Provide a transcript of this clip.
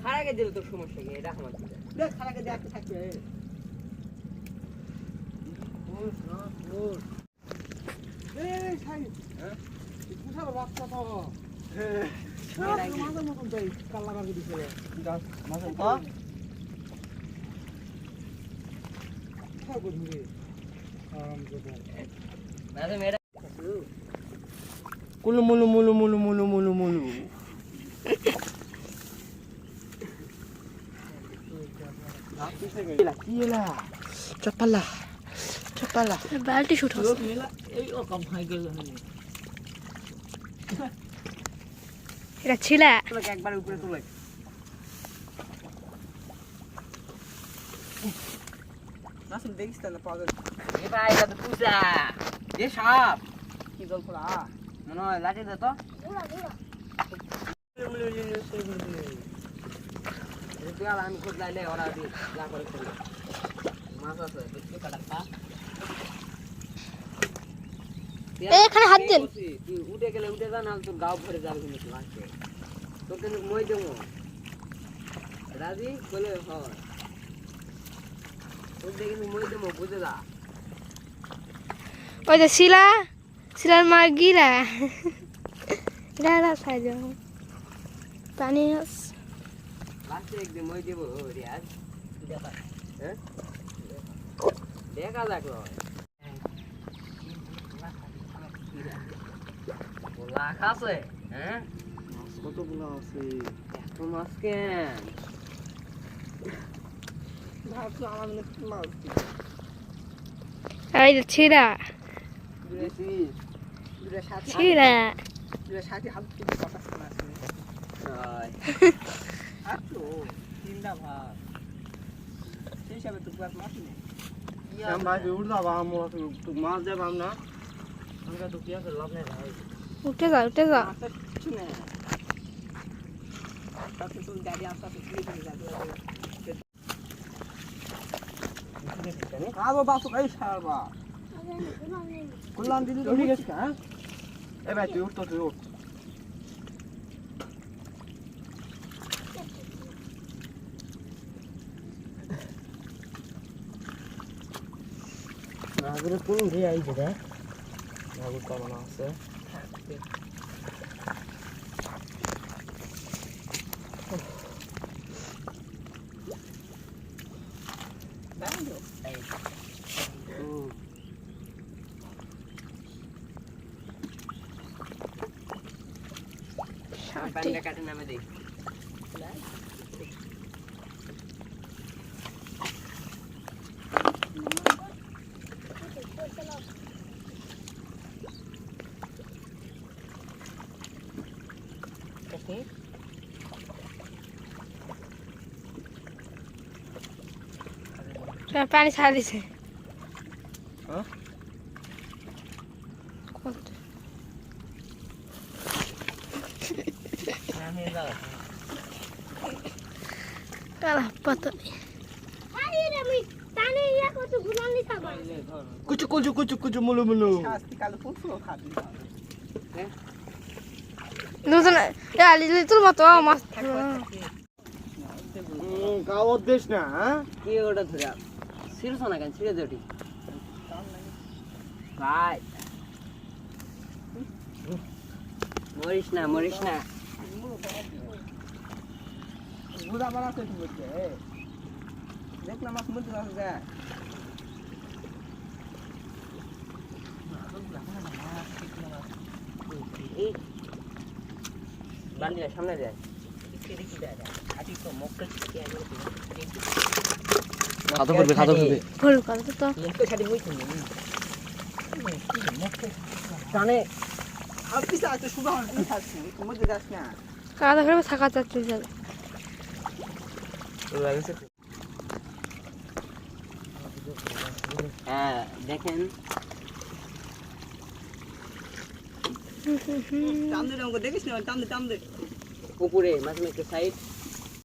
খারাকে দিলে তোর সমস্যা কি? এটা আমার দেখ খারাকে দেখতে থাকবে। Mulu mulu mulu mulu mulu mulu mulu. Gila. Cepatlah. Cepatlah. বালতি শুট হচ্ছে এটা ছিল একবার উপরে তুলে নাসুম দেখিস না পাগল এ ভাই এটা তো পূজা এ সাপ কি জল পড়া মনে হয় লাঠি দে তো আমি খুদ লাইলে ওরা দি যা করে করে মাছ আছে দেখতে কাটা এখানে হাত দেন তুই উঠে গেলে উঠে যা না তোর গাও ভরে যাবে কিন্তু লাস্টে তোর কিন্তু মই দেবো রাজি বলে হয় তোর দেখে মই দেবো বুঝে যা ওই যে শিলার মা গিরা রারা সাইজ পানি লাস্টে একদিন মই দেবো রিয়াজ দেখা হ্যাঁ দেখা যাক লাখ আছে হ্যাঁ কতগুলো আছে? এত মাছ কেন ভাবছো আমার মাছ এই যে ছিড়া ছিড়া সাথে হাত থেকে কথা শোনা আছে আচ্ছা তিনটা ভাত সেই হিসাবে তো মাছ নেই ভাই উড়া বাম তো মাছ দেব না আমরা তো কি আছে লাভ নেই ভাই উঠে যা কিছু নেই তাতে তো গাড়ি আসতে ক্লিক হয়ে যাবে আলো বাসু এই সারবা কল্যাণ দিদি উঠে গেছে হ্যাঁ এ ভাই তুই উঠ তো তুই উঠ নাগরে কোন ঘে আইছে রে নাগর কামনা আছে পানিটা কাটে নামে দেই পানি ছাড়া দিছে পতা কুচু কুচু কুচু কুচু মুলু মুলু লিটল মতো মাছ গাওয়ার দেশ না হ্যাঁ কি ওটা ধরে ছিড়ছ না কেন ছিড়ে দে ওটি ভাই মরিস না বুড়া বানাতে তুমি দেখ না মাছ মধ্যে আছে যা বান্ডিলা সামনে যায় খাতো করবে ভুল করে তো টানে আপনি সাথে সুগা হন খাচ্ছি মধ্যে যাস না কাদা করে থাকা যাচ্ছে যাবে হ্যাঁ দেখেন টান দে আমাকে দেখিস না টান দে উপরে মাঝে মাঝে সাইড